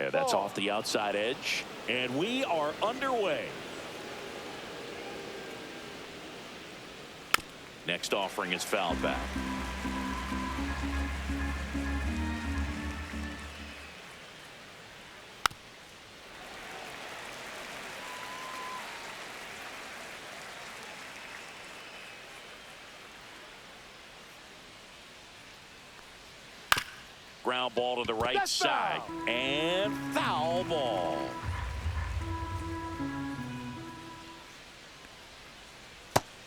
And that's off the outside edge. And we are underway. Next offering is fouled back. Ground ball to the right side. And foul ball.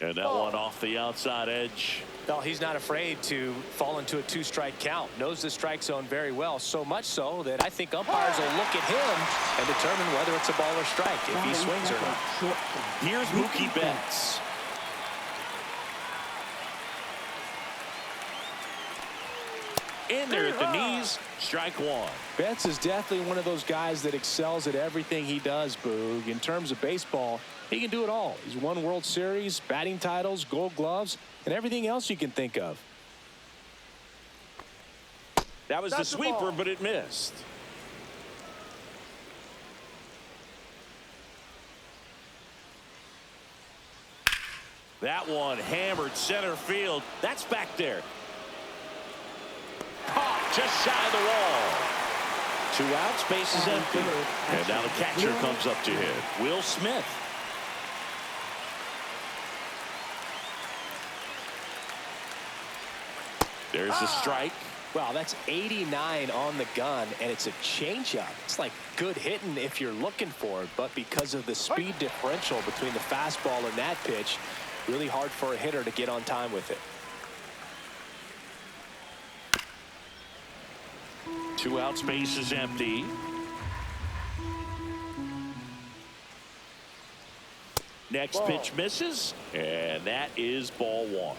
And that one off the outside edge. Well, he's not afraid to fall into a two-strike count. Knows the strike zone very well. So much so that I think umpires will look at him and determine whether it's a ball or strike, if he swings or not. Here's Mookie Betts. In there at the knees, strike one. Betts is definitely one of those guys that excels at everything he does, Boog. In terms of baseball, he can do it all. He's won World Series, batting titles, Gold Gloves, and everything else you can think of. That was the sweeper, but it missed. That one hammered center field. That's back there. Caught just shy of the wall. 2 outs, base is empty. And now the catcher comes up to hit. Will Smith. There's the strike. Wow, that's 89 on the gun, and it's a changeup. It's like good hitting if you're looking for it, but because of the speed differential between the fastball and that pitch, really hard for a hitter to get on time with it. 2 outs, base is empty. Next pitch misses, and that is ball one.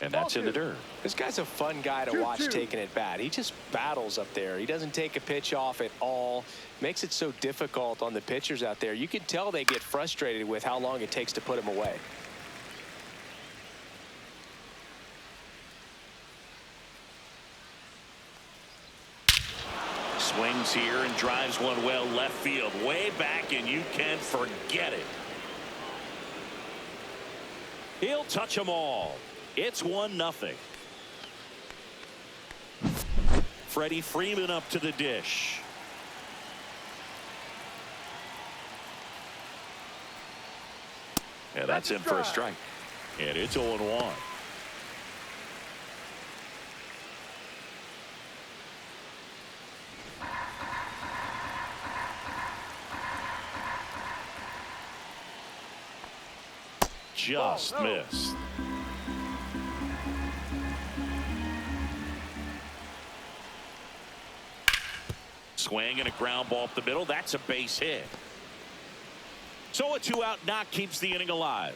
And that's in the dirt. This guy's a fun guy to watch taking it bat. He just battles up there. He doesn't take a pitch off at all. Makes it so difficult on the pitchers out there. You can tell they get frustrated with how long it takes to put him away. Swings here and drives one well left field. Way back, and you can forget it. He'll touch them all. It's 1-0. Freddie Freeman up to the dish. And that's in for a strike. And it's 0-1. Just missed. Swing and a ground ball up the middle. That's a base hit. So a 2-out knock keeps the inning alive.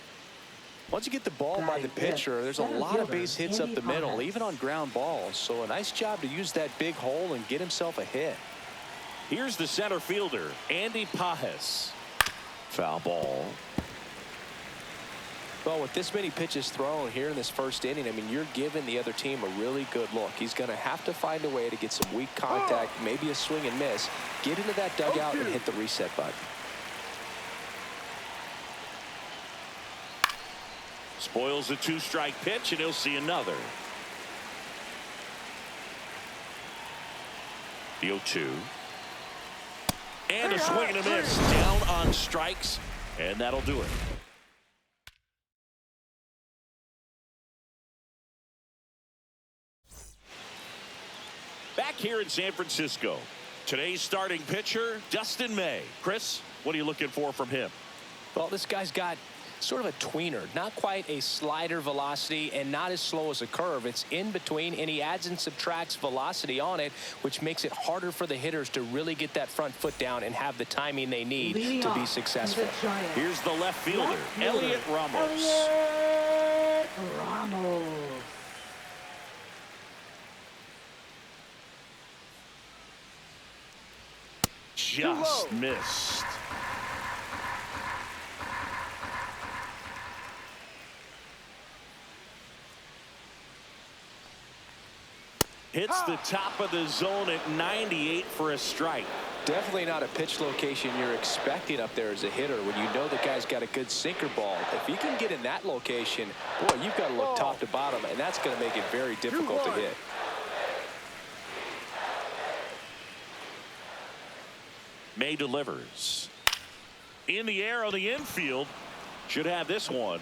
Once you get the ball by the pitcher, there's a lot of base hits up the middle, even on ground balls. So a nice job to use that big hole and get himself a hit. Here's the center fielder, Andy Pajes. Foul ball. Well, with this many pitches thrown here in this first inning, I mean, you're giving the other team a really good look. He's going to have to find a way to get some weak contact, maybe a swing and miss, get into that dugout and hit the reset button. Spoils a 2-strike pitch, and he'll see another. The 0-2. And a swing and a miss. Down on strikes, and that'll do it. Back here in San Francisco, today's starting pitcher, Dustin May. Chris, what are you looking for from him? Well, this guy's got sort of a tweener, not quite a slider velocity and not as slow as a curve. It's in between, and he adds and subtracts velocity on it, which makes it harder for the hitters to really get that front foot down and have the timing they need to be successful. Here's the left fielder, Elliot Ramos. just missed. Hits the top of the zone at 98 for a strike. Definitely not a pitch location you're expecting up there as a hitter when you know the guy's got a good sinker ball. If he can get in that location, boy, you've got to look top to bottom, and that's going to make it very difficult to hit. May delivers. In the air on the infield. Should have this one.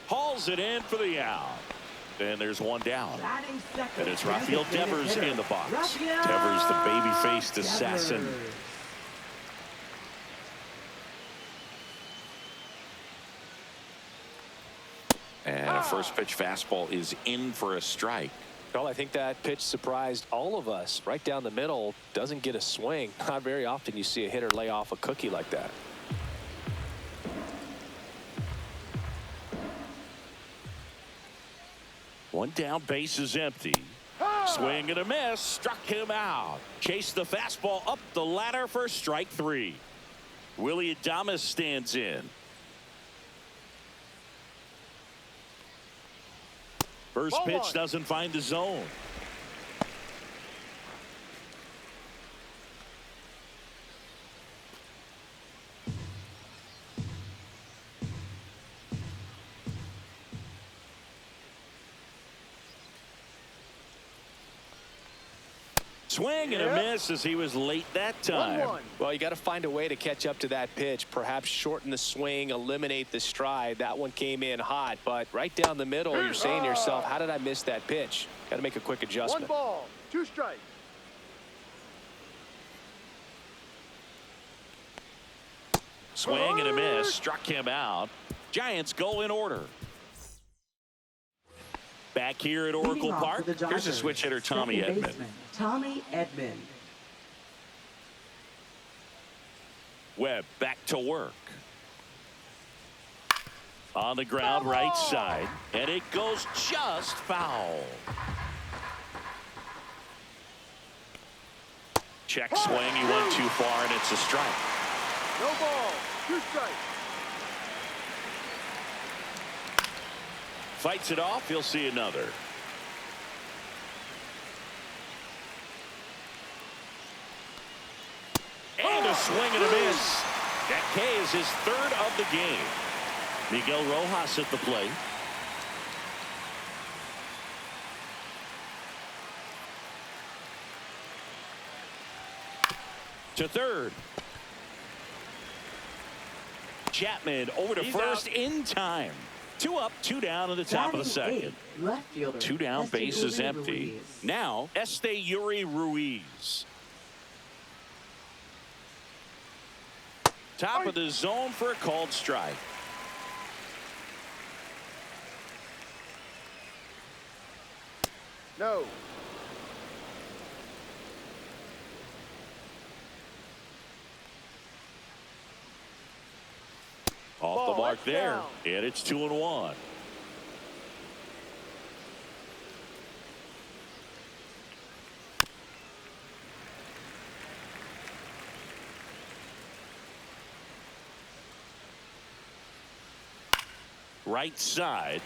Hauls it in for the out. And there's one down. And it's Rafael Devers in the box. Devers, the baby-faced assassin. And a first pitch fastball is in for a strike. Well, I think that pitch surprised all of us. Right down the middle, doesn't get a swing. Not very often you see a hitter lay off a cookie like that. One down, base is empty. Swing and a miss, struck him out. Chased the fastball up the ladder for strike three. Willie Adames stands in. First pitch doesn't find the zone. Swing and a miss as he was late that time. Well, you got to find a way to catch up to that pitch. Perhaps shorten the swing, eliminate the stride. That one came in hot, but right down the middle, you're saying to yourself, how did I miss that pitch? Got to make a quick adjustment. 1 ball, 2 strikes. Swing and a miss, struck him out. Giants go in order. Back here at Oracle Park, here's a switch hitter, Tommy Edman. Tommy Edman. Webb back to work. On the ground, right side, and it goes just foul. Check swing, he went too far, and it's a strike. No ball, 2 strikes. Fights it off, he'll see another. And a swing and a miss. That K is his 3rd of the game. Miguel Rojas at the plate. To third. Chapman over to first in time. 2 up, 2 down in the top of the second. Left fielder. 2 down, base is Esteury empty. Ruiz. Now, Esteury Ruiz. Top of the zone for a called strike. No. Off the mark there, down. and it's 2-1. Right side.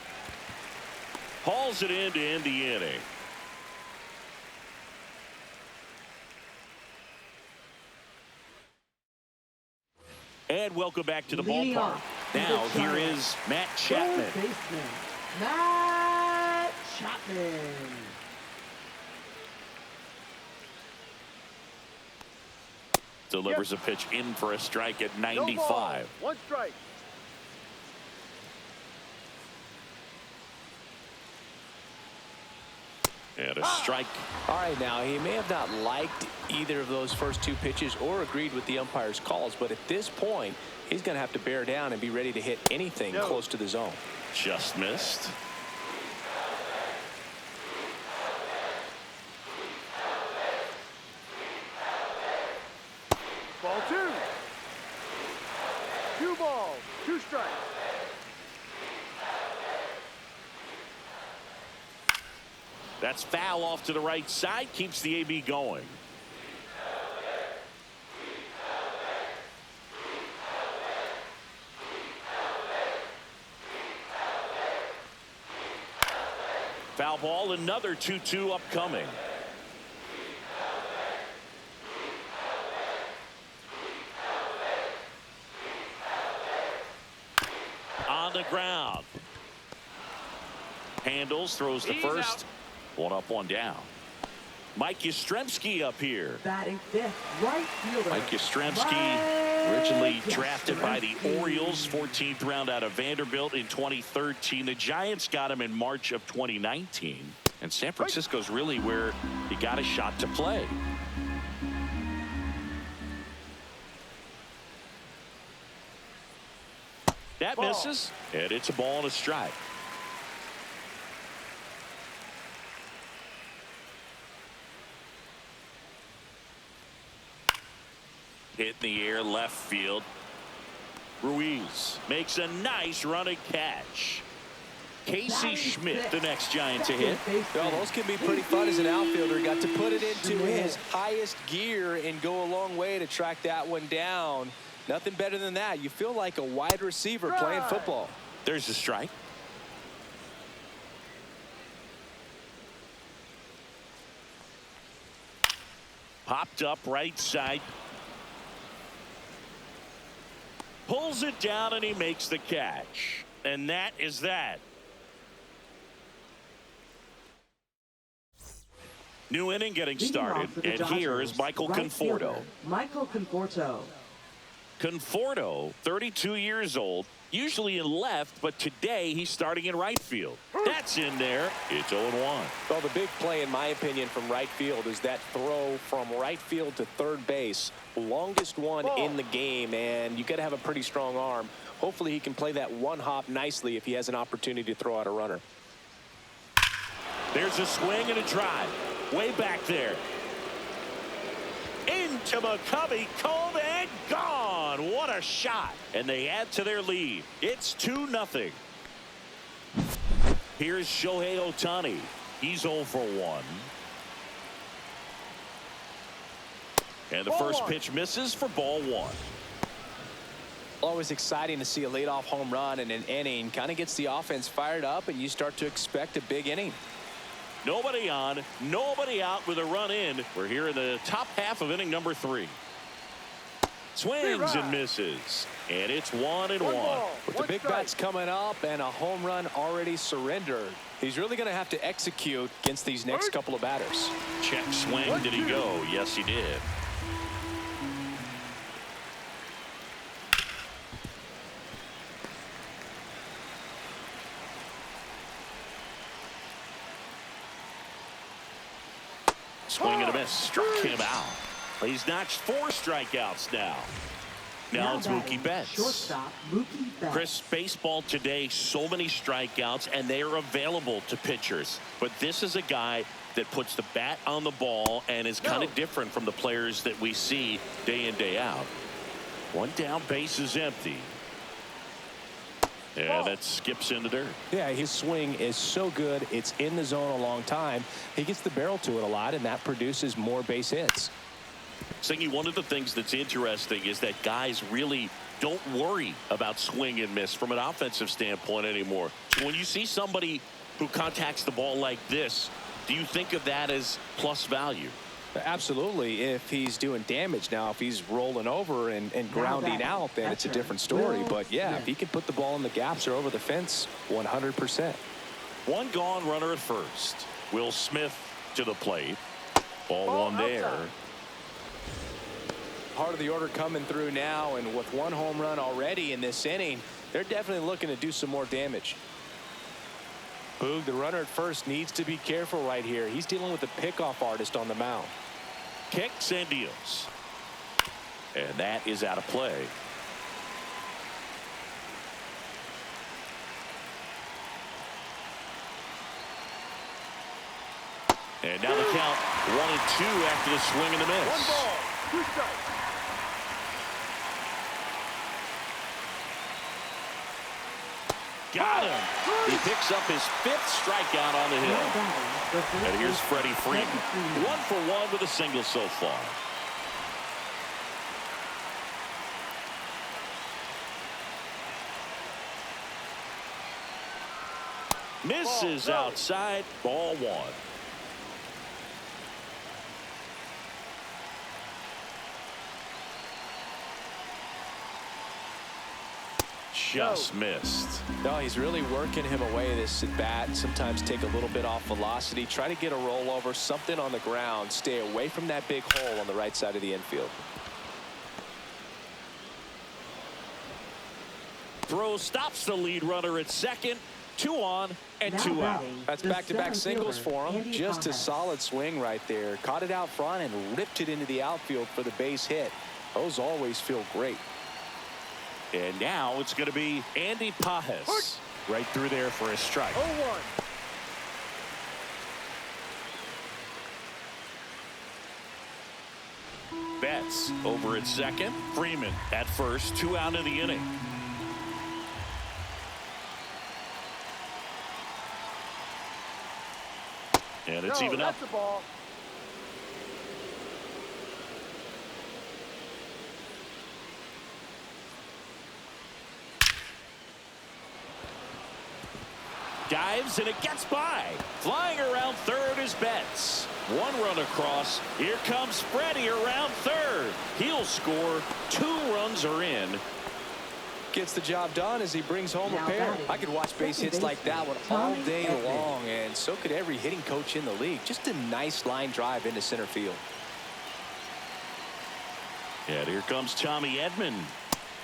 Hauls it in to end the inning. And welcome back to the Leading ballpark. off, Now the here Giants. is Matt Chapman. Third baseman, Matt Chapman. Delivers a pitch in for a strike at No 95. ball, 1 strike. And a strike. All right, now, he may have not liked either of those first 2 pitches or agreed with the umpire's calls, but at this point, he's going to have to bear down and be ready to hit anything close to the zone. Just missed. Ball 2. 2 balls, 2 strikes. That's foul off to the right side. Keeps the AB going. Foul ball, another 2-2 upcoming. On the ground. Handles, throws the first. One up, one down. Mike Yastrzemski up here. Batting fifth, right fielder. Mike Yastrzemski, originally drafted by the Orioles, 14th round out of Vanderbilt in 2013. The Giants got him in March of 2019. And San Francisco's really where he got a shot to play. That misses, and it's a ball and a strike. Hit in the air, left field. Ruiz makes a nice running catch. Casey Schmidt, the next Giant to hit. Well, those can be pretty fun as an outfielder. Got to put it into his highest gear and go a long way to track that one down. Nothing better than that. You feel like a wide receiver playing football. There's a strike. Popped up right side. Pulls it down and he makes the catch. And that is that. New inning getting started. And here is Michael Conforto. Michael Conforto. Conforto, 32 years old, usually in left, but today he's starting in right field. That's in there. It's 0-1. Well, the big play, in my opinion, from right field is that throw from right field to third base. Longest one in the game, and you got to have a pretty strong arm. Hopefully he can play that one hop nicely if he has an opportunity to throw out a runner. There's a swing and a drive. Way back there. Into McCovey, Cove, and gone. What a shot. And they add to their lead. It's 2-0. Here's Shohei Ohtani. He's 0 for 1. And the first pitch misses for ball 1. Always exciting to see a leadoff home run in an inning. Kind of gets the offense fired up, and you start to expect a big inning. Nobody on, nobody out with a run in. We're here in the top half of inning number 3. Swings and misses. And it's 1-1. With the big bats coming up and a home run already surrendered, he's really going to have to execute against these next couple of batters. Check swing. Did he go? Yes, he did. Swing and a miss. Struck him out. He's notched 4 strikeouts now. Now it's Mookie Betts. Shortstop, Mookie Betts. Chris, baseball today, so many strikeouts, and they are available to pitchers. But this is a guy that puts the bat on the ball and is kind of different from the players that we see day in, day out. One down, base is empty. Yeah, that skips in the dirt. Yeah, his swing is so good. It's in the zone a long time. He gets the barrel to it a lot, and that produces more base hits. Singy, one of the things that's interesting is that guys really don't worry about swing and miss from an offensive standpoint anymore. When you see somebody who contacts the ball like this, do you think of that as plus value? Absolutely, if he's doing damage. Now, if he's rolling over and grounding out, then it's a different story. But, yeah, if he can put the ball in the gaps or over the fence, 100%. One gone, runner at first. Will Smith to the plate. Ball 1 there. Part of the order coming through now, and with 1 home run already in this inning, they're definitely looking to do some more damage. Boog, the runner at first, needs to be careful right here. He's dealing with a pickoff artist on the mound. Kicks and deals. And that is out of play. And now the count 1-2 after the swing and the miss. 1 ball, 2 strikes. Got him. He picks up his 5th strikeout on the hill. And here's Freddie Freeman. 1 for 1 with a single so far. Misses Ball, no. outside. Ball one. Just missed. No, he's really working him away, this at bat. Sometimes take a little bit off velocity. Try to get a rollover, something on the ground. Stay away from that big hole on the right side of the infield. Throw stops the lead runner at second. 2 on and 2 out. That's back-to-back singles for him. Just a solid swing right there. Caught it out front and ripped it into the outfield for the base hit. Those always feel great. And now it's going to be Andy Pajes right through there for a strike. 0-1. Betts over at second. Freeman at first. 2 out of the inning. And it's even up. That's the ball. Dives and it gets by. Flying around third is Betts. 1 run across. Here comes Freddie around third. He'll score. 2 runs are in. Gets the job done as he brings home a pair. I could watch base hits like that one all day long, and so could every hitting coach in the league. Just a nice line drive into center field. And here comes Tommy Edman.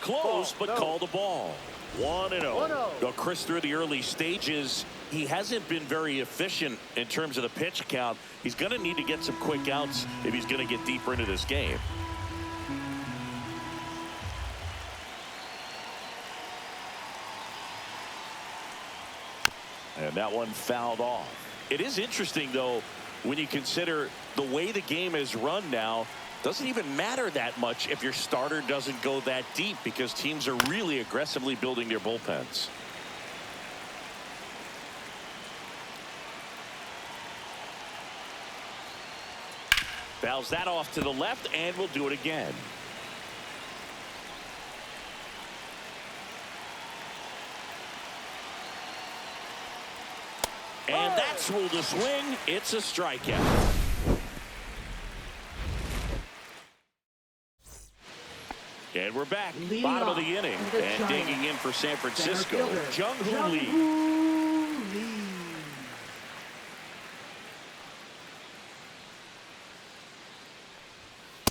Close, but called the ball. 1-0. 1-0. Now, Chris, through the early stages, he hasn't been very efficient in terms of the pitch count. He's going to need to get some quick outs if he's going to get deeper into this game. And that one fouled off. It is interesting, though, when you consider the way the game is run now. Doesn't even matter that much if your starter doesn't go that deep, because teams are really aggressively building their bullpens. Fouls that off to the left, and we'll do it again. And that's ruled a swing. It's a strikeout. And we're back. Leading Bottom of off the inning. the And Giants. digging in for San Francisco, Jung-Hoo Lee. Lee.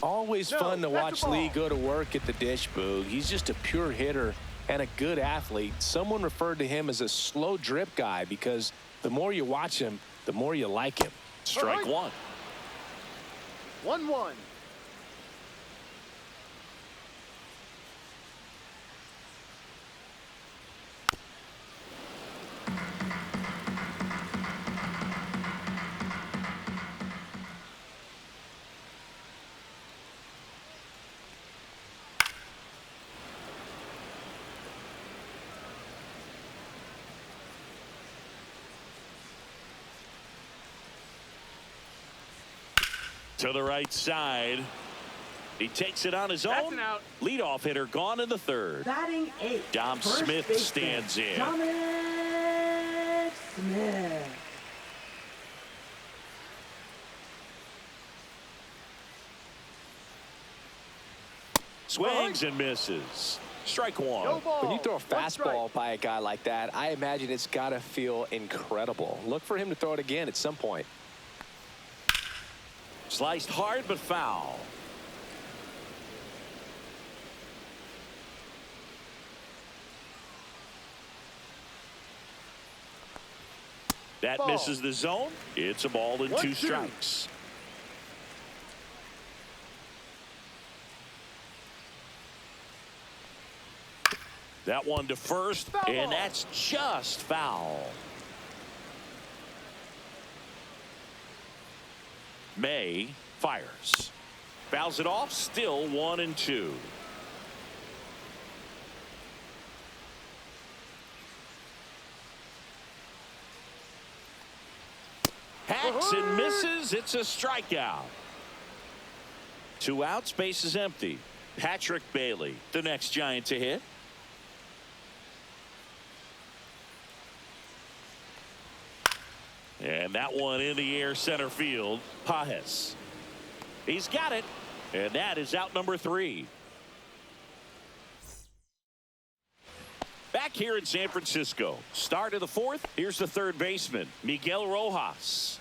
Always fun to that's watch the ball. Lee go to work at the dish, Boog. He's just a pure hitter and a good athlete. Someone referred to him as a slow drip guy because the more you watch him, the more you like him. Strike one. 1-1. To the right side. He takes it on his That's own. an out. Leadoff hitter gone in the third. Batting 8. Dom First Smith baseman, stands in. Dominic Smith. Swings and misses. Strike Go one. ball. When you throw a 1 strike. fastball by a guy like that, I imagine it's got to feel incredible. Look for him to throw it again at some point. Sliced hard but foul. That Ball. misses the zone. It's a ball and 2 1-2. strikes. That one to first, Foul and ball. that's just foul. May fires. Fouls it off, still 1-2. Hacks and misses. It's a strikeout. 2 outs, base is empty. Patrick Bailey, the next Giant to hit. And that one in the air center field. Pajes. He's got it. And that is out number 3. Back here in San Francisco. Start of the 4th. Here's the third baseman, Miguel Rojas.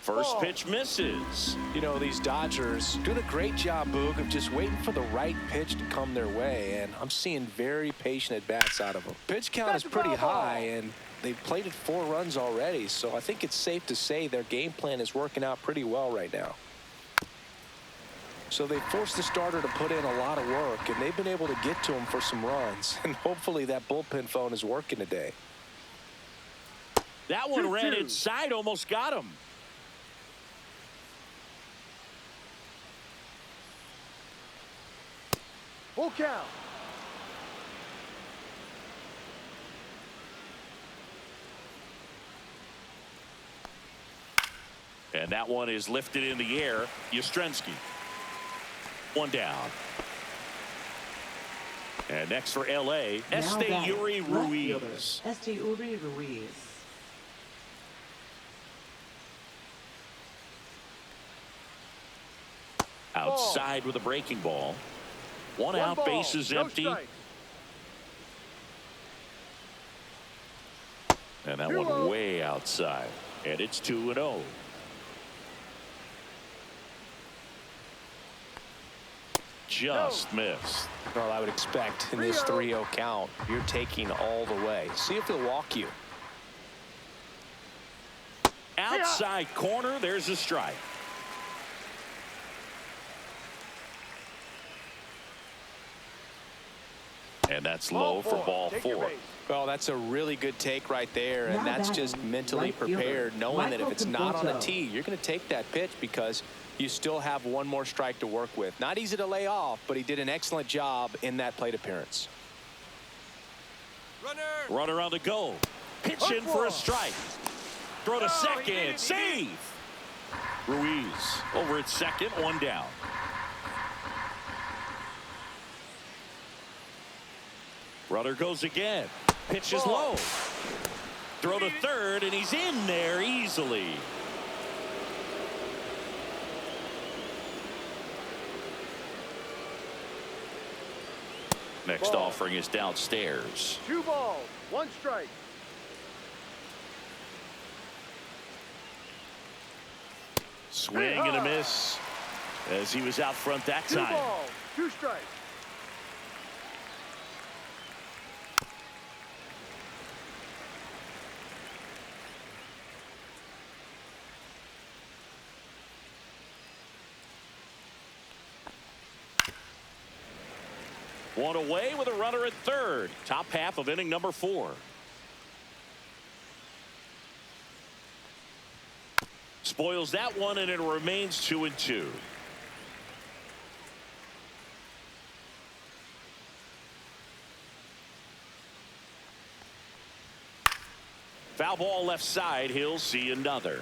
First pitch misses. You know, these Dodgers doing a great job, Boog, of just waiting for the right pitch to come their way, and I'm seeing very patient at-bats out of them. Pitch count is pretty high, and they've played it 4 runs already, so I think it's safe to say their game plan is working out pretty well right now. So they forced the starter to put in a lot of work, and they've been able to get to him for some runs, and hopefully that bullpen phone is working today. That one ran inside, almost got him. Full count. And that one is lifted in the air. Yastrzemski. One down. And next for L.A., Esteury Ruiz. Esteury Ruiz. Outside with a breaking ball. One out, ball, bases no empty. strike. And that one way outside. And it's 2-0. Just missed. Well, I would expect in this 3-0 count, you're taking all the way. See if they'll walk you. Outside corner, there's a strike. And that's low for ball 4. Well, that's a really good take right there, and that's just mentally prepared, knowing that if it's not on a tee, you're going to take that pitch because you still have one more strike to work with. Not easy to lay off, but he did an excellent job in that plate appearance. Runner on the go. Pitch in for a strike. Throw to second. Save. Ruiz over at second. One down. Runner goes again. Pitch is low. Throw to third, and he's in there easily. Next offering is downstairs. 2 balls, 1 strike. Swing and a miss as he was out front that time. 2 balls, 2 strikes. One away with a runner at third. Top half of inning number 4. Spoils that one, and it remains 2-2. Foul ball left side. He'll see another.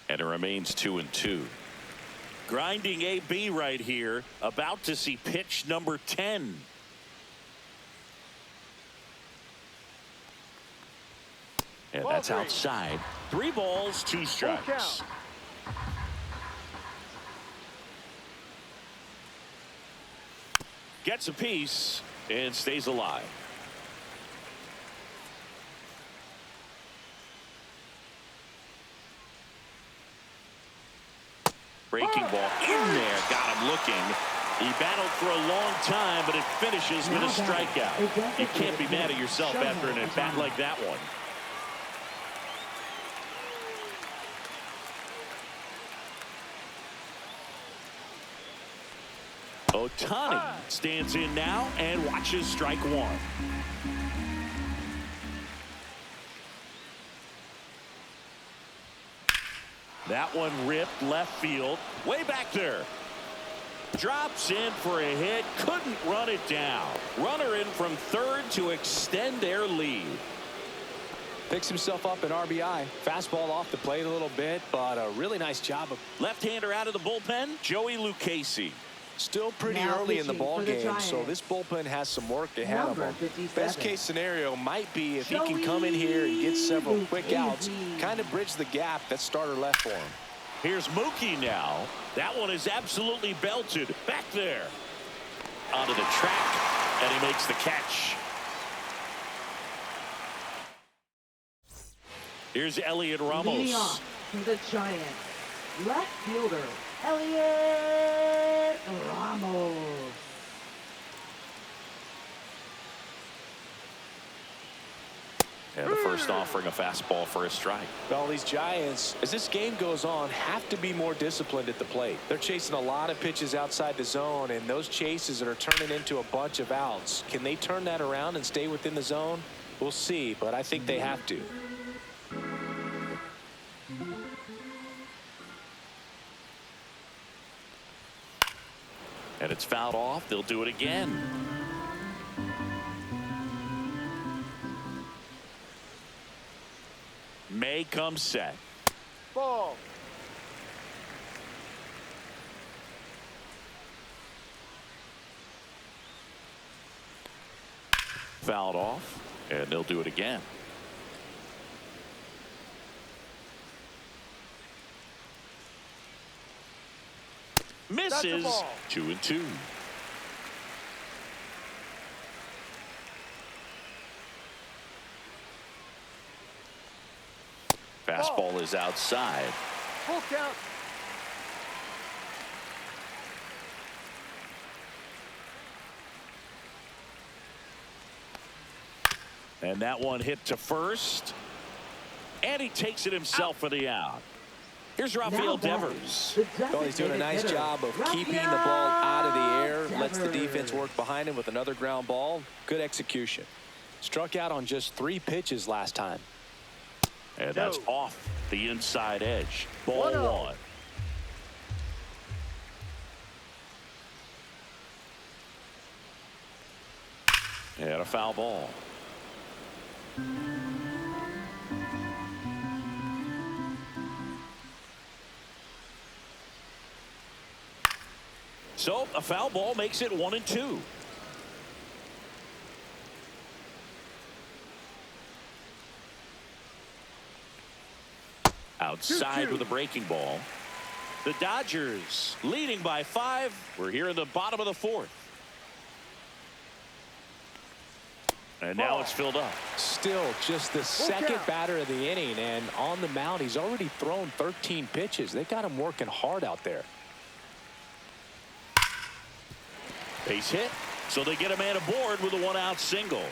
And it remains 2-2. Grinding AB right here. About to see pitch number 10. And that's outside. 3 balls, 2 strikes. Gets a piece and stays alive. Breaking ball in there, got him looking. He battled for a long time, but it finishes with a strikeout. You can't be mad at yourself after an at-bat like that one. Ohtani stands in now and watches strike 1. That one ripped left field. Way back there. Drops in for a hit. Couldn't run it down. Runner in from third to extend their lead. Picks himself up an RBI. Fastball off the plate a little bit, but a really nice job of Left-hander out of the bullpen, Joey Lucchesi. still pretty Now early in the pitching ball for the game, so Giants. this bullpen has some work ahead of Number him. 57. Best case scenario might be if he can come in here and get several quick outs, kind of bridge the gap that starter left for him. Here's Mookie now. That one is absolutely belted back there. Onto the track, and he makes the catch. Here's Elliot Leading Ramos. off for the Giants, left fielder, Elliot Ramos. And the first offering a fastball for a strike. Well, these Giants, as this game goes on, have to be more disciplined at the plate. They're chasing a lot of pitches outside the zone, and those chases are turning into a bunch of outs. Can they turn that around and stay within the zone? We'll see, but I think they have to. And it's fouled off. They'll do it again. May comes set. Ball. Fouled off, and they'll do it again. Misses. ball. 2-2. Fastball is outside. Full count. And that one hit to first. And he takes it himself for the out. Here's Rafael Devers. Well, he's doing a nice job of keeping the ball out of the air. Lets the defense work behind him with another ground ball. Good execution. Struck out on just 3 pitches last time. And that's off the inside edge. Ball 1. And a foul ball. So a foul ball makes it 1-2. Outside with a breaking ball. The Dodgers leading by 5. We're here in the bottom of the 4th. And now it's filled up. Still just the second batter of the inning, and on the mound he's already thrown 13 pitches. They got him working hard out there. Base hit, so they get a man aboard with a 1-out single.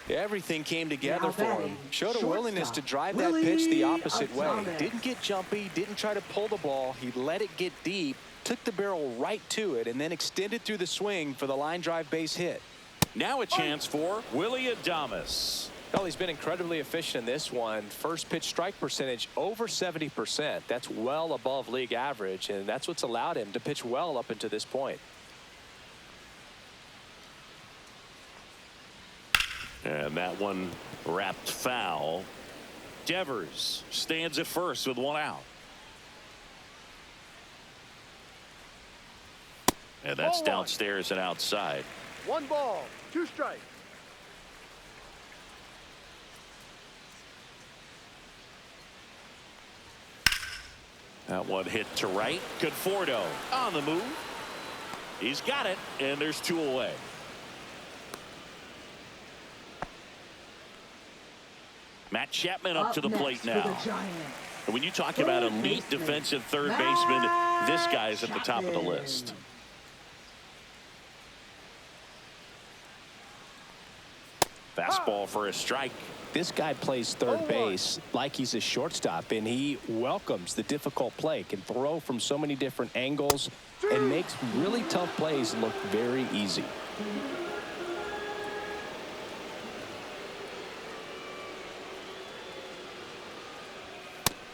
Everything came together Now for him. batting, Showed a willingness to drive that pitch the opposite way. Didn't get jumpy, didn't try to pull the ball. He let it get deep, took the barrel right to it, and then extended through the swing for the line drive base hit. Now a chance for Willie Adames. Well, he's been incredibly efficient in this one. First pitch strike percentage over 70%. That's well above league average, and that's what's allowed him to pitch well up until this point. And that one wrapped foul. Devers stands at first with 1 out. And that's Ball 1. downstairs and outside. 1 ball, 2 strikes. That one hit to right. Conforto on the move. He's got it, and there's 2 away. Matt Chapman up to the plate now. And when you talk about elite defensive third baseman, this guy's at the top of the list. Fastball for a strike. This guy plays third base like he's a shortstop, and he welcomes the difficult play, can throw from so many different angles, and makes really tough plays look very easy.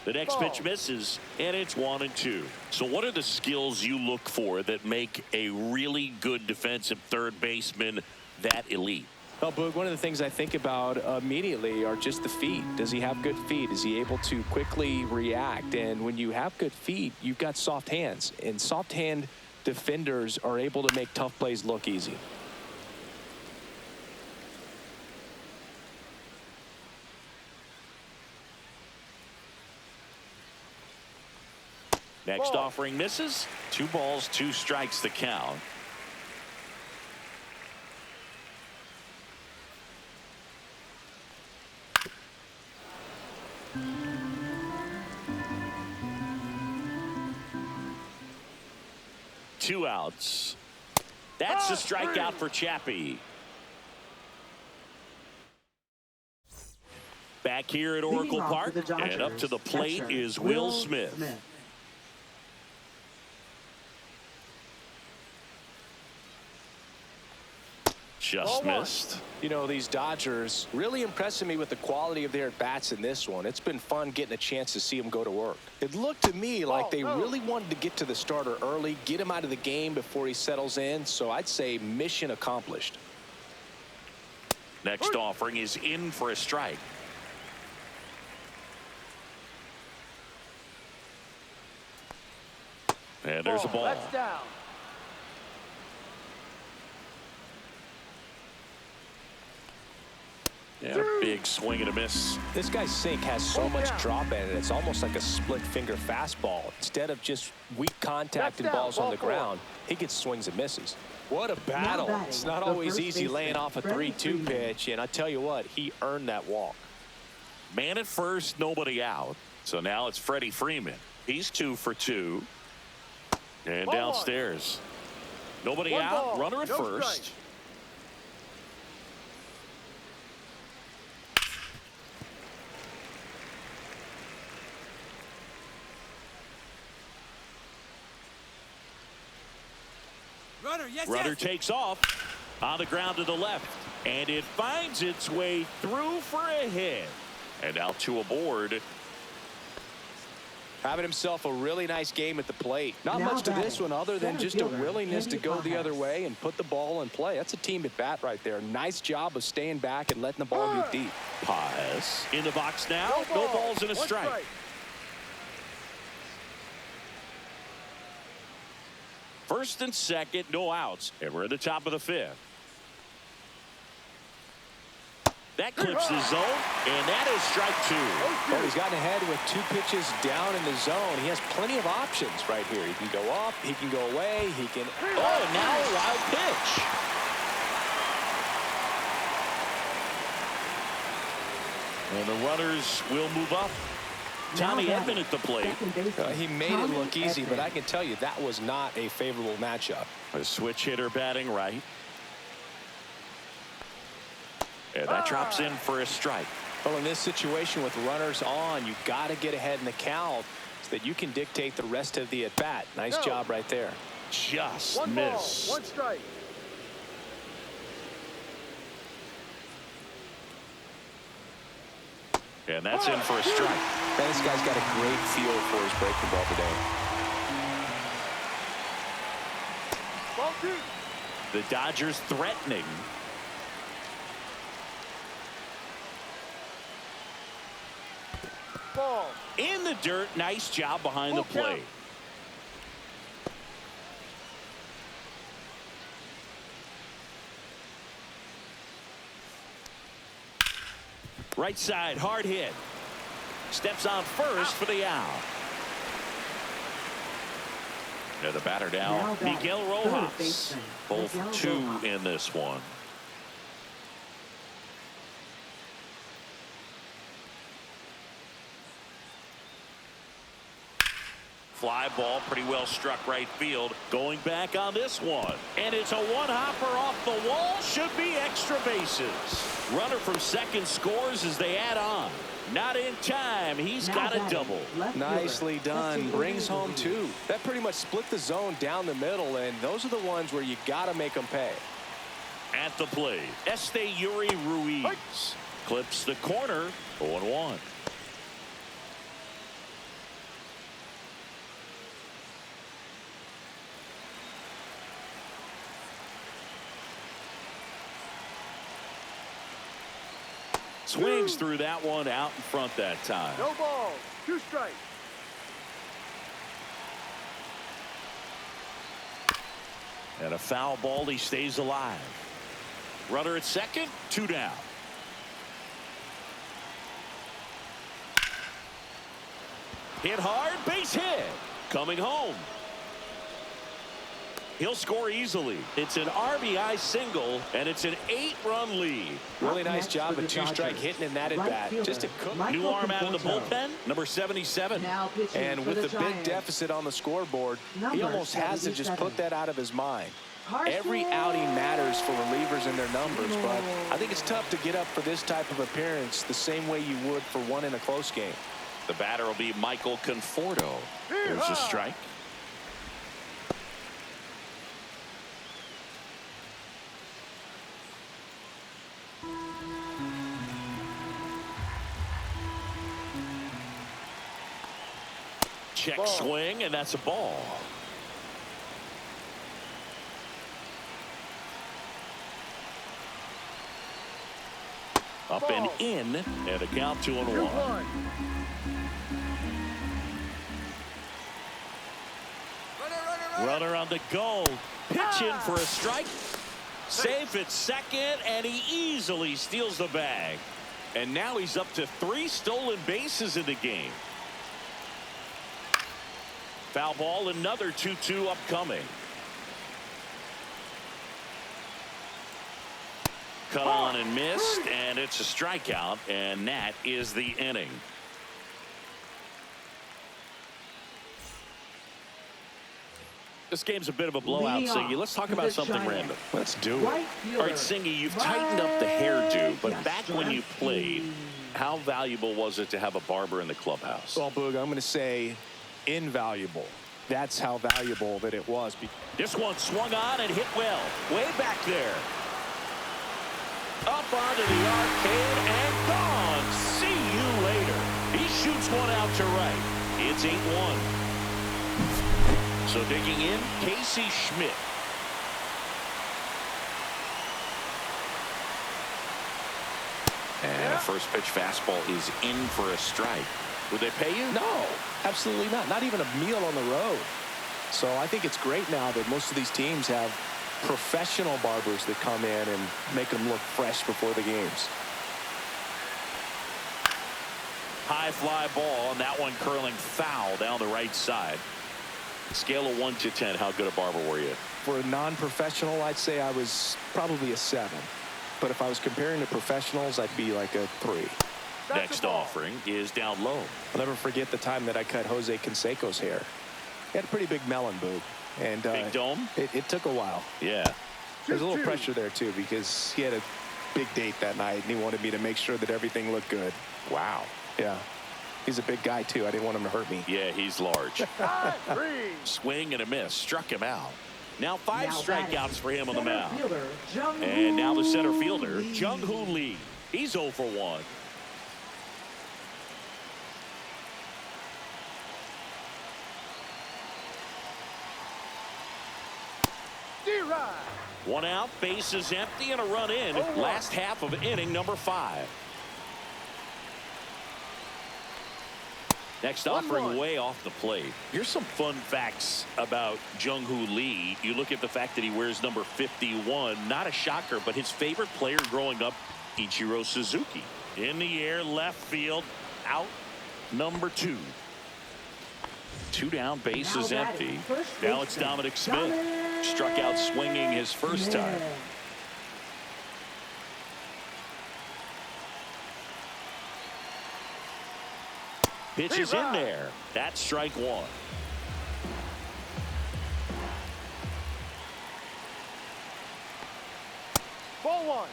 The next pitch misses, and it's 1-2. So what are the skills you look for that make a really good defensive third baseman that elite? Well, Boog, one of the things I think about immediately are just the feet. Does he have good feet? Is he able to quickly react? And when you have good feet, you've got soft hands. And soft hand defenders are able to make tough plays look easy. Next offering misses. 2 balls, 2 strikes the count. Two outs. That's a strikeout for Chappie. Back here at Oracle Park, and up to the plate is Will Smith. Just missed. You know, these Dodgers really impressing me with the quality of their at-bats in this one. It's been fun getting a chance to see them go to work. It looked to me like they really wanted to get to the starter early, get him out of the game before he settles in. So I'd say mission accomplished. Next offering is in for a strike. And there's a ball. That's down. Yeah, big swing and a miss. This guy's sink has so much drop in it. It's almost like a split finger fastball. Instead of just weak contact and balls on the ground, he gets swings and misses. What a battle. It's not always easy laying off a 3-2 pitch, and I tell you what, he earned that walk. Man at first, nobody out. So now it's Freddie Freeman. He's 2 for 2. And downstairs. Nobody out, runner at first. Runner takes off on the ground to the left, and it finds its way through for a hit. And now 2 aboard. Having himself a really nice game at the plate. Not much to this one other than just a willingness to go the other way and put the ball in play. That's a team at bat right there. Nice job of staying back and letting the ball move deep. Pass in the box now. No balls and a strike. First and second, no outs, and we're at the top of the 5th. That clips the zone, and that is strike 2. Well, he's gotten ahead with 2 pitches down in the zone. He has plenty of options right here. He can go up, he can go away, he can... Oh, and now a wild pitch. And the runners will move up. Tommy Edman at the plate. He made it look easy, but I can tell you that was not a favorable matchup. A switch hitter batting right. And that drops in for a strike. Well, in this situation with runners on, you got to get ahead in the count so that you can dictate the rest of the at-bat. Nice job right there. Just miss. 1 strike. And that's in for a strike. Man, this guy's got a great feel for his breaking ball today. Ball 2. The Dodgers threatening. Ball. In the dirt. Nice job behind the plate. Right side, hard hit. Steps on first for the out. Now the batter now, Miguel Rojas. 0 for 2 in this one. Fly ball, pretty well struck right field. Going back on this one. And it's a one-hopper off the wall. Should be extra bases. Runner from second scores as they add on. Not in time. He's got a double. Nicely done. Brings home 2. That pretty much split the zone down the middle, and those are the ones where you got to make them pay. At the plate, Yuri Ruiz clips the corner. 0-1. Swings through that one out in front that time. No ball. 2 strikes. And a foul ball. He stays alive. Runner at second. 2 down. Hit hard. Base hit. Coming home. He'll score easily. It's an RBI single, and it's an 8-run lead. Really nice job of 2-strike hitting in that at bat. Just a new arm out of the bullpen. Number 77. And with the big deficit on the scoreboard, he almost has to just put that out of his mind. Every outing matters for relievers and their numbers, but I think it's tough to get up for this type of appearance the same way you would for one in a close game. The batter will be Michael Conforto. There's a strike. Check swing, and that's a ball. Up and in, and a count 2-1. Runner on the go. Pitch in for a strike. Safe at second, and he easily steals the bag. And now he's up to 3 stolen bases in the game. Foul ball, another 2-2 upcoming. Cut on and missed, and it's a strikeout, and that is the inning. This game's a bit of a blowout, Singy. Let's talk about something random. Let's do it. All right, Singy, you've tightened up the hairdo, but back when you played, how valuable was it to have a barber in the clubhouse? Well, Boog, I'm going to say invaluable. That's how valuable that it was. This one swung on and hit well. Way back there. Up onto the arcade and gone. See you later. He shoots one out to right. It's 8-1. So digging in, Casey Schmidt. And a first pitch fastball is in for a strike. Would they pay you? No, absolutely not. Not even a meal on the road. So I think it's great now that most of these teams have professional barbers that come in and make them look fresh before the games. High fly ball, and that one curling foul down the right side. Scale of 1 to 10, how good a barber were you? For a non-professional, I'd say I was probably a 7. But if I was comparing to professionals, I'd be like a 3. Next offering is down low. I'll never forget the time that I cut Jose Canseco's hair. He had a pretty big melon, Boog. And big dome? It took a while. Yeah. There's a little pressure there, too, because he had a big date that night, and he wanted me to make sure that everything looked good. Wow. Yeah. He's a big guy, too. I didn't want him to hurt me. Yeah, he's large. Swing and a miss. Struck him out. Now 5 strikeouts for him on the mound. And now the center fielder, Jung-Hoo Lee. He's 0 for 1. One out, base is empty, and a run in. Last half of inning number 5. Next offering way off the plate. Here's some fun facts about Jung-Hoo Lee. You look at the fact that he wears number 51. Not a shocker, but his favorite player growing up, Ichiro Suzuki. In the air, left field, out, number 2. 2 down, base is empty. Now it's Dominic Smith. Struck out swinging his first time. Pitch is in there. That's strike 1. Ball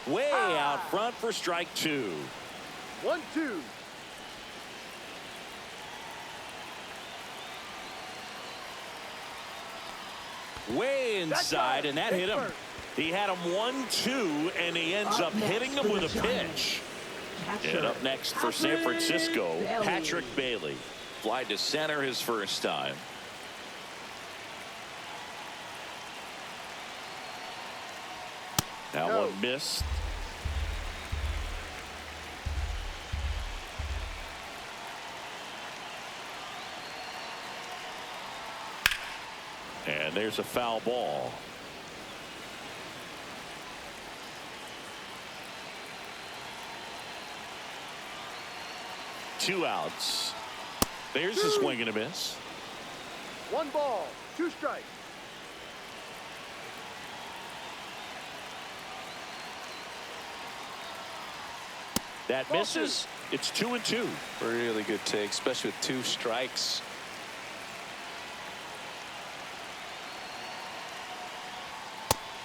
1. Way out front for strike 2. 1-2. Way inside, and that hit him. He had him 1-2, and he ends up hitting him with a pitch. And up next for San Francisco, Patrick Bailey. Fly to center his first time. That No. one missed. And there's a foul ball. Two outs. There's a swing and a miss. 1 ball, 2 strikes. That misses. It's 2-2. Really good take, especially with 2 strikes.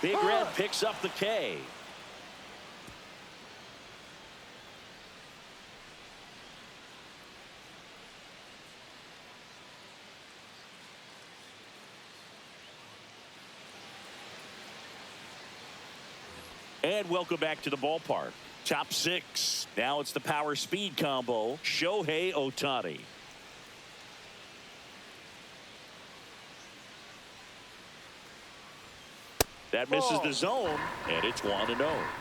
Big Red picks up the K. And welcome back to the ballpark. Top 6. Now it's the power speed combo. Shohei Ohtani. That misses the zone, and it's 1-0.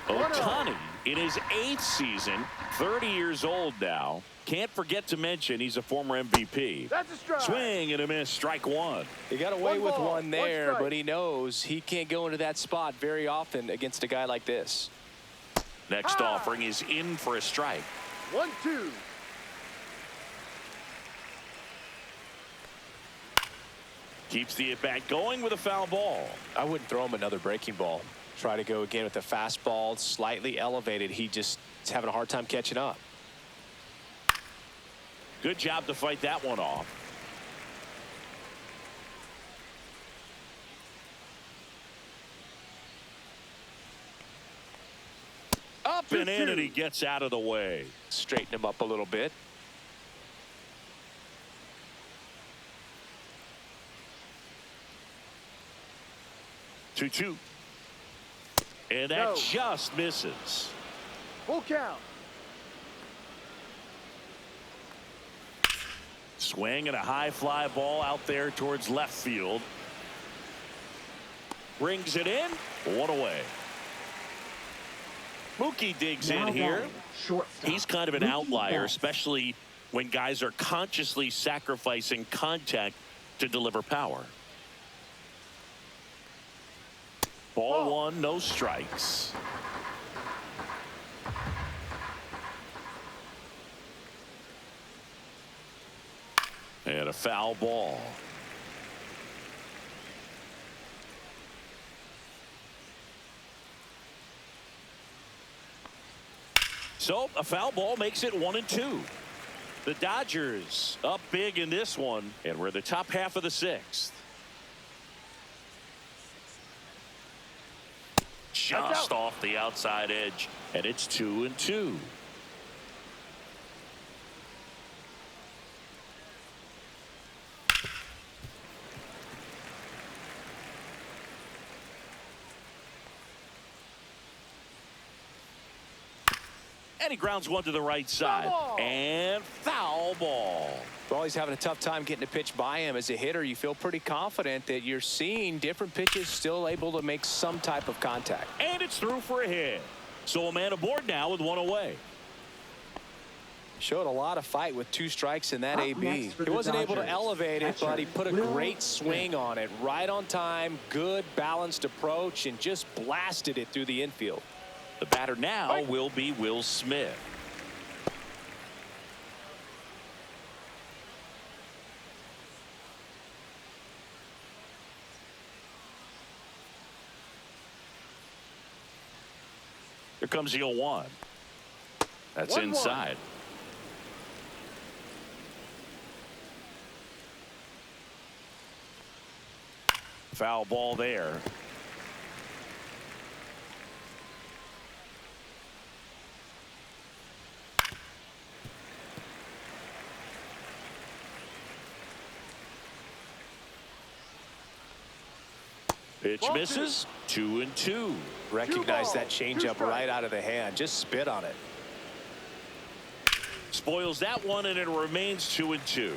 Ohtani in his 8th season, 30 years old now. Can't forget to mention he's a former MVP. That's a strike. Swing and a miss, strike 1. He got away 1 with ball, 1 there, 1 strike. but he knows he can't go into that spot very often against a guy like this. Next offering is in for a strike. 1-2. Keeps the at-bat going with a foul ball. I wouldn't throw him another breaking ball. Try to go again with the fastball, slightly elevated. He just is having a hard time catching up. Good job to fight that one off. Up and in, and he gets out of the way. Straighten him up a little bit. Two. And that just misses. Full count. Swing and a high fly ball out there towards left field. Brings it in. 1 away. Mookie digs in here. He's kind of an outlier, especially when guys are consciously sacrificing contact to deliver power. Ball 1, no strikes. And a foul ball. So a foul ball makes it 1-2. The Dodgers up big in this one, and we're the top half of the 6th. Just off the outside edge, and it's 2-2. And he grounds one to the right side. And foul ball. Well, he's having a tough time getting a pitch by him. As a hitter, you feel pretty confident that you're seeing different pitches still able to make some type of contact. And it's through for a hit. So a man aboard now with 1 away. Showed a lot of fight with 2 strikes in that AB. He wasn't able to elevate it, but he put a great swing on it. Right on time, good balanced approach, and just blasted it through the infield. The batter now will be Will Smith. Here comes the 0-1. That's 1-1. inside. Foul ball there. Pitch misses. 2-2. Recognize that changeup right out of the hand. Just spit on it. Spoils that one, and it remains 2-2.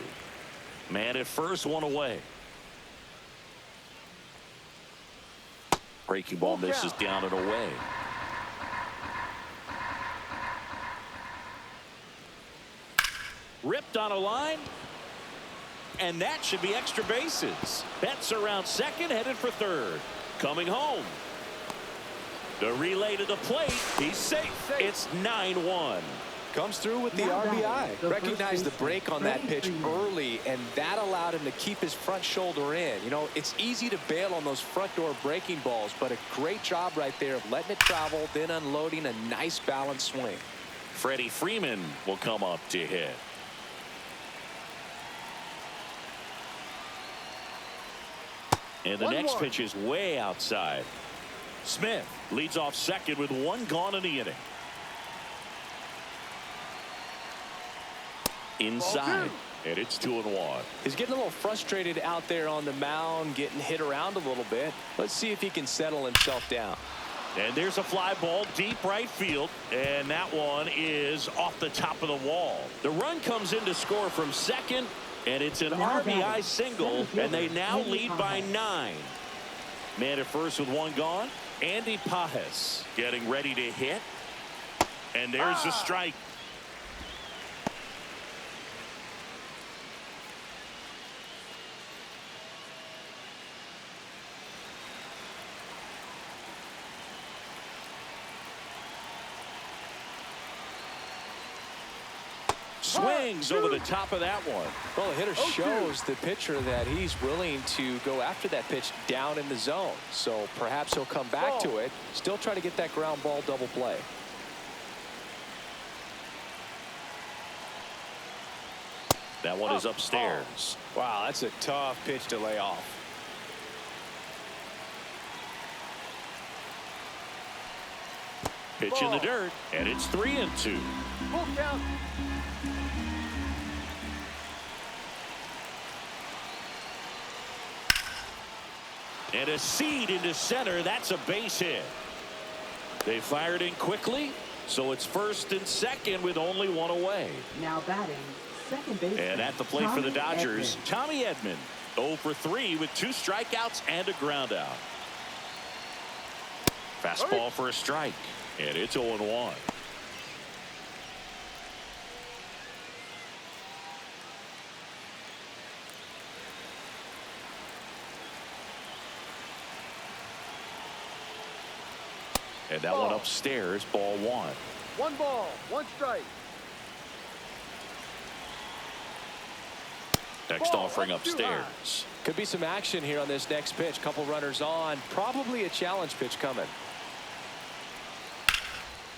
Man at first, 1 away. Breaking ball misses down and away. Ripped on a line. And that should be extra bases. Betts around second, headed for third. Coming home. The relay to the plate. He's safe. It's 9-1. Comes through with the RBI. Recognized the break on that pitch early, and that allowed him to keep his front shoulder in. You know, it's easy to bail on those front door breaking balls, but a great job right there of letting it travel, then unloading a nice balanced swing. Freddie Freeman will come up to hit. And the next pitch is way outside. Smith leads off second with one gone in the inning. Inside, and it's 2-1. He's getting a little frustrated out there on the mound, getting hit around a little bit. Let's see if he can settle himself down. And there's a fly ball deep right field, and that one is off the top of the wall. The run comes in to score from second, and it's an RBI single, and they now lead by 9. Man at first with one gone. Andy Pajes getting ready to hit, and there's the strike. Swings over the top of that one. Well, the hitter shows the pitcher that he's willing to go after that pitch down in the zone. So perhaps he'll come back to it. Still try to get that ground ball double play. That one is upstairs. Wow, that's a tough pitch to lay off. Pitch in the dirt, and it's 3-2. Full count. And a seed into center. That's a base hit. They fired in quickly, so it's first and second with only one away. Now batting, second base. And at the plate for the Dodgers, Tommy Edman, 0 for 3 with 2 strikeouts and a ground out. Fastball for a strike, and it's 0-1. And that one upstairs, ball 1. 1 ball, 1 strike. Next offering upstairs. Could be some action here on this next pitch. Couple runners on. Probably a challenge pitch coming.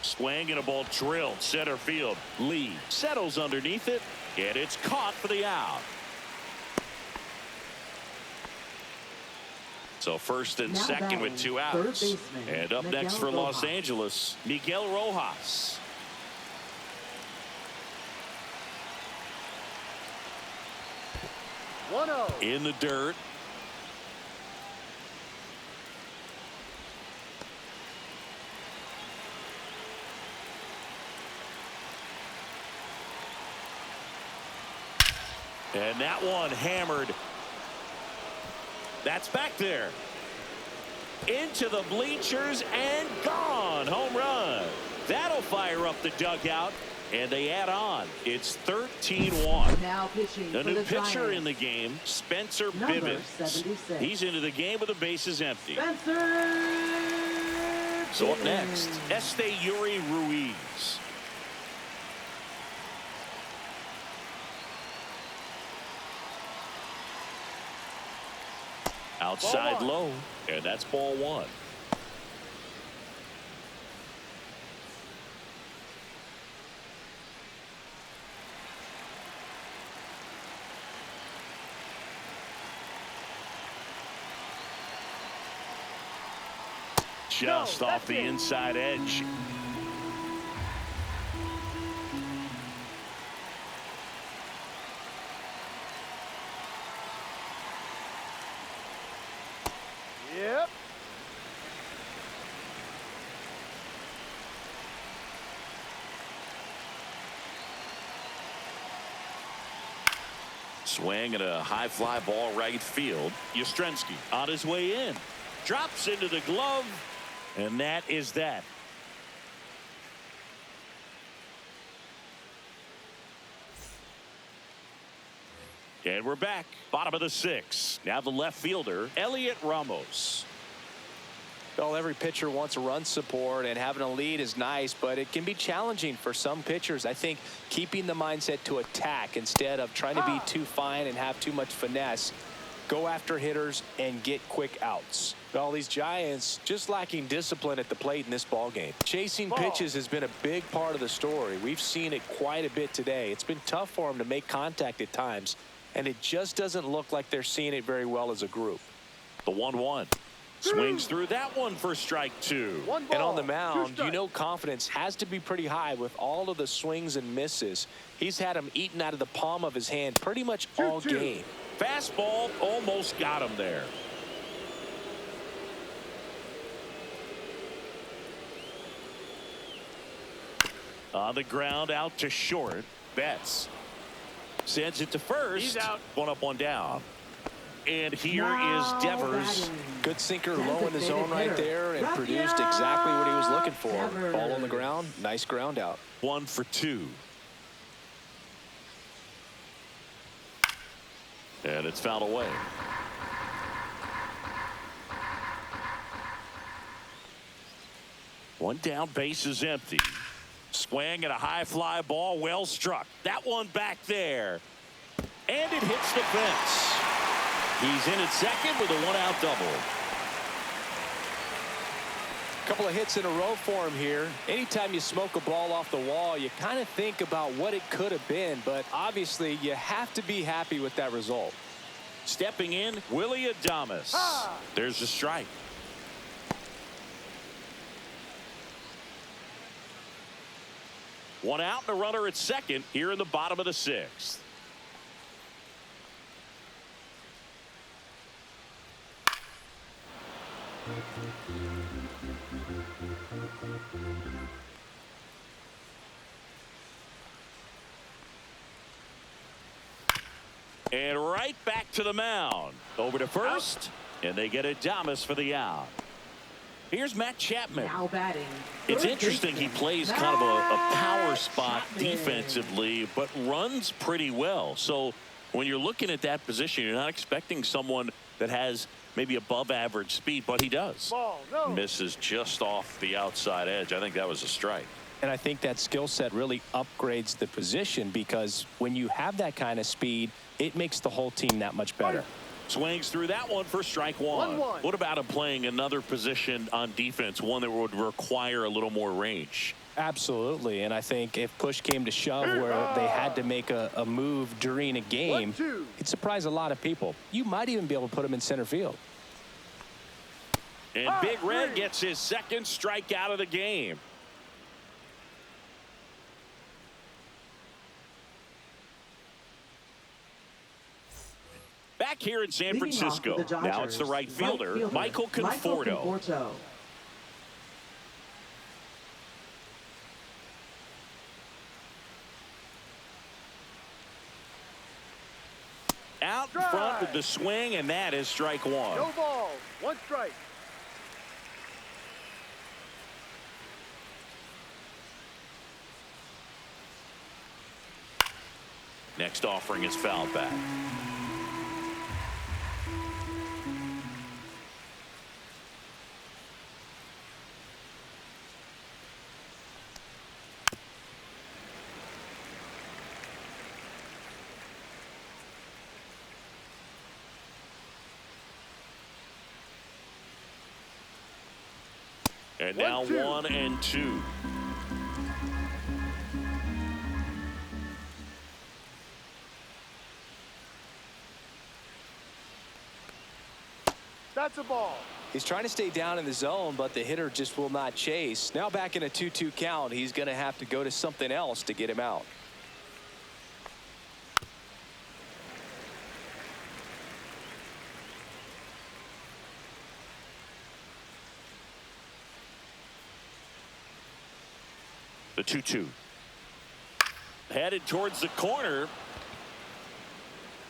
Swing and a ball drilled center field. Lee settles underneath it, and it's caught for the out. So first and second with 2 outs. And up next for Los Angeles, Miguel Rojas. In the dirt. And that one hammered. That's back there. Into the bleachers and gone. Home run. That'll fire up the dugout. And they add on. It's 13-1. Now pitching the for new the pitcher Giants. in the game, Spencer Number Bivens. 76. He's into the game with the bases empty. Spencer So up Bivens. next, Yuri Ruiz. Outside low, and that's ball 1. Just off the inside edge. Yep. Swing and a high fly ball right field. Yastrzemski on his way in. Drops into the glove. And that is that. And we're back. Bottom of the 6th. Now the left fielder, Elliot Ramos. Well, every pitcher wants run support, and having a lead is nice, but it can be challenging for some pitchers. I think keeping the mindset to attack instead of trying to be too fine and have too much finesse. Go after hitters and get quick outs. Well, these Giants just lacking discipline at the plate in this ball game. Chasing pitches has been a big part of the story. We've seen it quite a bit today. It's been tough for them to make contact at times, and it just doesn't look like they're seeing it very well as a group. The 1-1. Swings through that one for strike 2. And on the mound, you know confidence has to be pretty high with all of the swings and misses. He's had them eaten out of the palm of his hand pretty much all game. Fastball almost got him there. On the ground, out to short. Betts sends it to first. He's out. 1 up, 1 down. And here is Devers. Good sinker low in the zone right there and produced exactly what he was looking for. Ball on the ground. Nice ground out. 1 for 2. And it's fouled away. One down, base is empty. Swing at a high fly ball, well struck. That one back there. And it hits the fence. He's in at second with a 1-out double. Couple of hits in a row for him here. Anytime you smoke a ball off the wall, you kind of think about what it could have been, but obviously you have to be happy with that result. Stepping in, Willie Adames. There's a strike. One out and a runner at second here in the bottom of the 6th. And right back to the mound. Over to first. And they get Adames for the out. Here's Matt Chapman. Now batting. It's interesting he plays kind of a power spot defensively, but runs pretty well. So when you're looking at that position, you're not expecting someone that has maybe above average speed, but he does. Misses just off the outside edge. I think that was a strike. And I think that skill set really upgrades the position because when you have that kind of speed, it makes the whole team that much better. Swings through that one for strike 1. What about him playing another position on defense, one that would require a little more range? Absolutely. And I think if push came to shove where they had to make a move during a game, it'd surprise a lot of people. You might even be able to put him in center field. And Big Red gets his second strikeout of the game. Back here in San Francisco. Now it's the right fielder, Michael Conforto. Out in front with the swing, and that is strike 1. No balls, 1 strike. Next offering is fouled back. And now 1 and 2. That's a ball. He's trying to stay down in the zone, but the hitter just will not chase. Now back in a 2-2 count, he's going to have to go to something else to get him out. The 2-2. Headed towards the corner.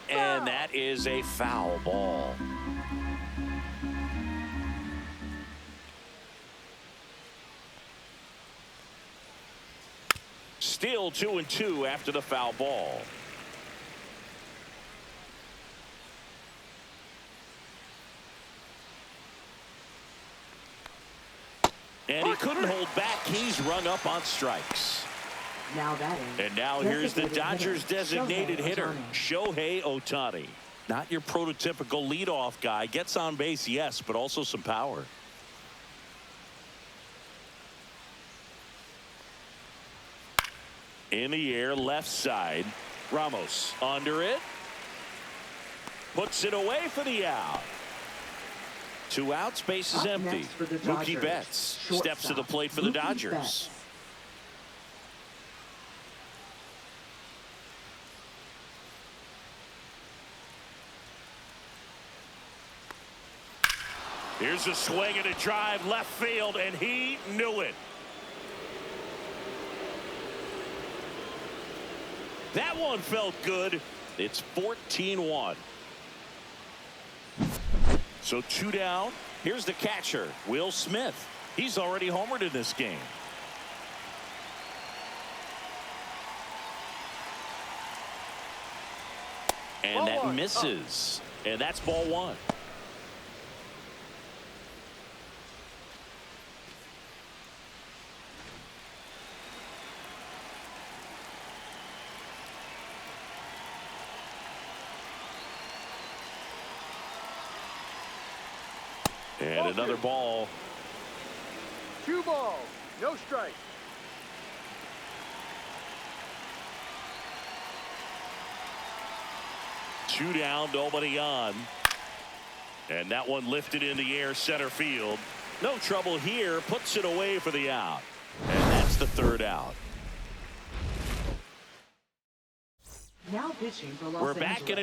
And that is a foul ball. Still 2-2 after the foul ball. he's rung up on strikes. Now batting. And now here's the Designated Dodgers hitter, designated Shohei hitter, Ohtani. Shohei Ohtani. Not your prototypical leadoff guy. Gets on base, yes, but also some power. In the air, left side. Ramos under it. Puts it away for the out. 2 outs, base is Up empty. next for the Mookie Dodgers, Betts shortstop, steps to the plate for the Mookie Dodgers. Betts. Here's a swing and a drive left field, and he knew it. That one felt good. It's 14-1. So 2 down. Here's the catcher, Will Smith. He's already homered in this game. And Ball that one. misses. And that's ball 1. And another ball. 2 balls, no strike. Two down, nobody on. And that one lifted in the air, center field. No trouble here, puts it away for the out. And that's the 3rd out. Now pitching for Los We're back Angeles. in a new